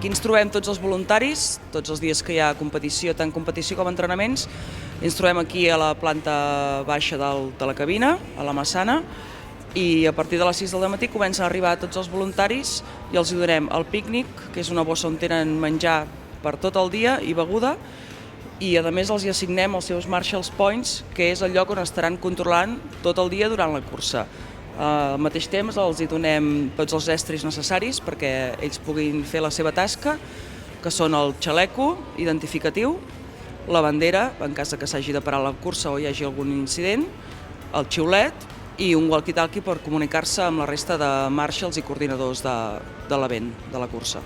Aquí ens trobem tots els voluntaris, tots els dies que hi ha competició, tant competició com entrenaments. Ens trobem aquí a la planta baixa de la cabina, a la Massana, i a partir de les 6 del matí comencen a arribar tots els voluntaris i els donem el pícnic, que és una bossa on tenen menjar per tot el dia i beguda, i a més els assignem els seus Marshall Points, que és el lloc on estaran controlant tot el dia durant la cursa. Al mateix temps els donem tots els estris necessaris perquè ells puguin fer la seva tasca, que són el xaleco identificatiu, la bandera, en cas que s'hagi de parar la cursa o hi hagi algun incident, el xiulet i un walkie-talkie per comunicar-se amb la resta de marshals i coordinadors de l'event, de la cursa.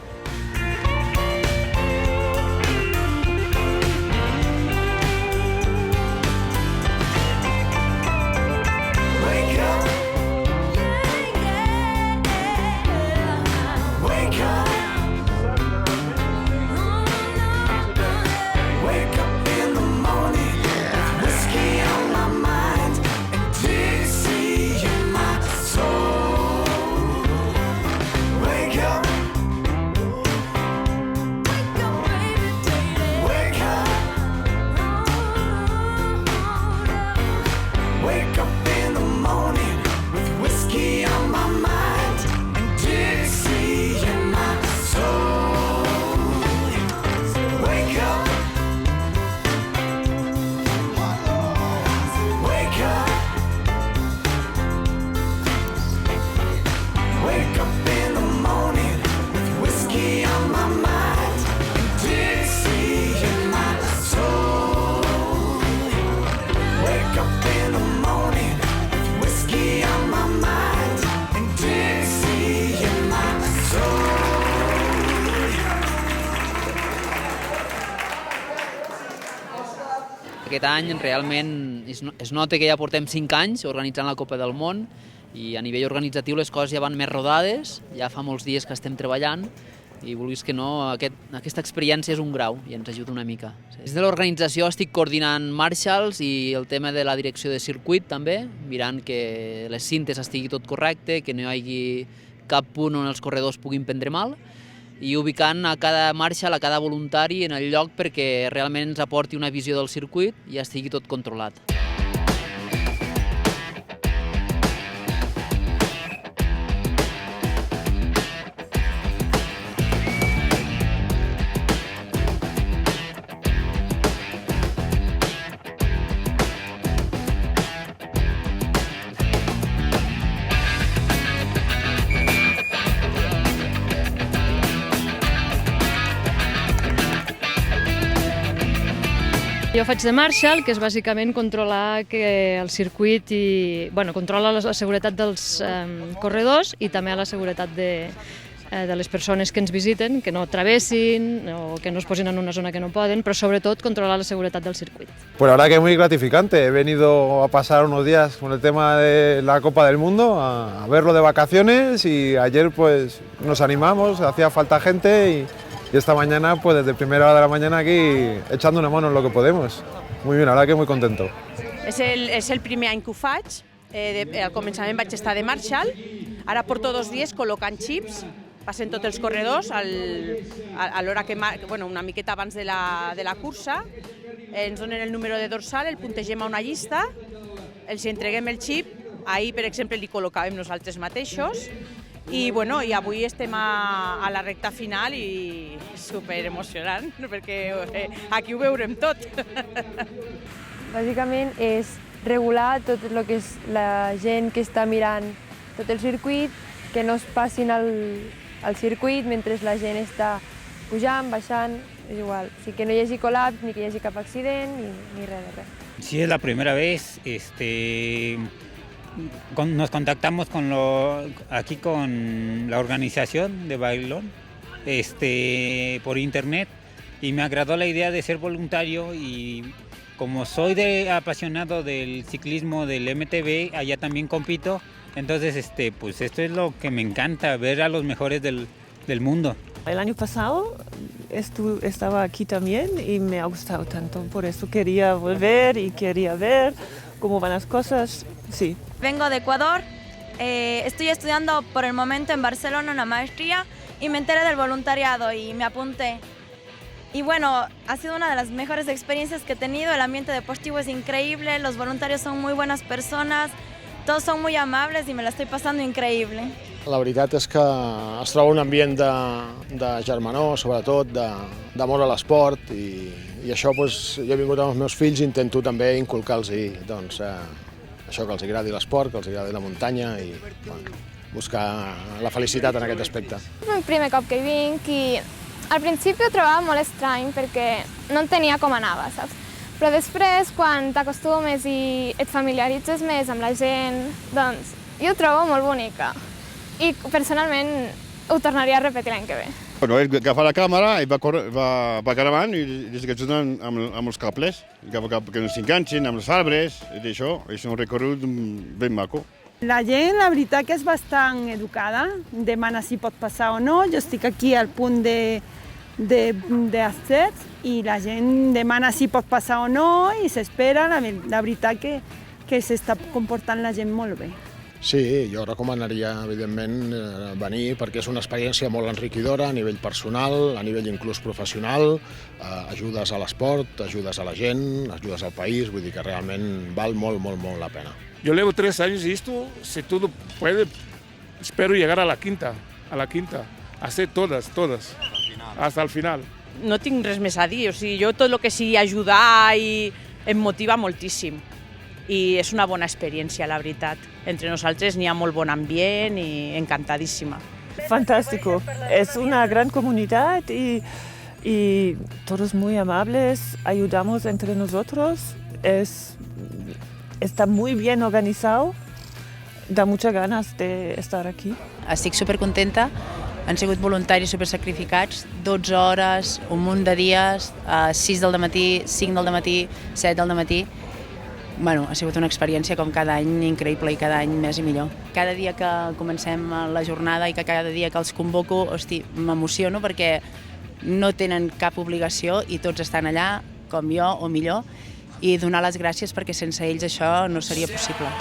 Aquest any realment es nota que ja portem 5 anys organitzant la Copa del Món i a nivell organitzatiu les coses ja van més rodades, ja fa molts dies que estem treballant i vulguis que no, aquesta experiència és un grau i ens ajuda una mica. Des de l'organització estic coordinant Marshalls i el tema de la direcció de circuit també, mirant que les cintes estigui tot correcte, que no hi hagi cap punt on els corredors puguin prendre mal, i ubicant a cada Marshall, a cada voluntari en el lloc perquè realment ens aporti una visió del circuit i estigui tot controlat. Jo faig de Marshall, que és bàsicament controlar que el circuit controla la seguretat dels corredors i també la seguretat de les persones que ens visiten, que no travessin o que no es posin en una zona que no poden, però sobretot controlar la seguretat del circuit. Pues la verdad que es muy gratificante. He venido a pasar unos días con el tema de la Copa del Mundo, a verlo de vacaciones y ayer pues nos animamos, hacía falta gente y esta mañana, pues desde primera hora de la mañana aquí echando una mano en lo que podemos. Muy bien, la verdad que muy contento. És el primer any que ho faig, al començament vaig estar de Marshall, ara porto 2 dies col·locant xips, passen tots els corredors a l'hora que, una miqueta abans de la cursa, ens donen el número de dorsal, el puntegem a una llista, els entreguem el xip, ahir per exemple li col·locàvem nosaltres mateixos, i avui estem a la recta final i super emocionant perquè aquí ho veurem tot. Bàsicament és regular tot el que és la gent que està mirant tot el circuit, que no es passin al circuit mentre la gent està pujant, baixant, és igual. O sigui, que no hi hagi col·laps ni que hi hagi cap accident ni res de res. Sí, es la primera vez. Nos contactamos aquí con la organización de Bailón por internet y me agradó la idea de ser voluntario y como soy apasionado del ciclismo del MTB, allá también compito, entonces pues esto es lo que me encanta, ver a los mejores del mundo. El año pasado estaba aquí también y me ha gustado tanto, por eso quería volver y quería ver cómo van las cosas, sí. Vengo de Ecuador, estoy estudiando por el momento en Barcelona una maestría y me enteré del voluntariado y me apunté. Y bueno, ha sido una de las mejores experiencias que he tenido, el ambiente deportivo es increíble, los voluntarios son muy buenas personas, todos son muy amables y me la estoy pasando increïble. La veritat és que es troba un ambient de germanor, sobretot, d'amor a l'esport, i això jo he vingut amb els meus fills i intento també inculcar-los això, que els agradi l'esport, que els agradi la muntanya i buscar la felicitat en aquest aspecte. És el primer cop que hi vinc i al principi ho trobava molt estrany perquè no entenia com anava, saps? Però després, quan t'acostumes i et familiaritzes més amb la gent, doncs jo ho trobo molt bonica. I personalment ho tornaria a repetir l'any que ve. Bueno, ell agafa la càmera i va gravant i des que ajuden amb els cables, que no s'enganxin amb els arbres i d'això. És un recorregut ben maco. La gent, la veritat que és bastant educada, demana si pot passar o no. Jo estic aquí al punt d'accés i la gent demana si pot passar o no i s'espera. La veritat que s'està comportant la gent molt bé. Sí, jo recomanaria, evidentment, venir perquè és una experiència molt enriquidora a nivell personal, a nivell inclús professional, ajudes a l'esport, ajudes a la gent, ajudes al país, vull dir que realment val molt, molt, molt la pena. Yo llevo 3 años y esto, si todo puede, espero llegar a la quinta, hacer todas, hasta el final. No tinc res més a dir, o sigui, jo tot el que sigui ajudar em motiva moltíssim. I és una bona experiència, la veritat. Entre nosaltres n'hi ha molt bon ambient i encantadíssima. Fantástico. Es una gran comunidad y todos muy amables, ayudamos entre nosotros. Está muy bien organizado, da muchas ganas de estar aquí. Estic supercontenta, han sigut voluntaris supersacrificats, 12 hores, un munt de dies, 6 del matí, 5 del matí, 7 del matí. Bueno, ha sigut una experiència com cada any increïble i cada any més i millor. Cada dia que comencem la jornada i cada dia que els convoco, hosti, m'emociono perquè no tenen cap obligació i tots estan allà, com jo o millor, i donar les gràcies perquè sense ells això no seria possible.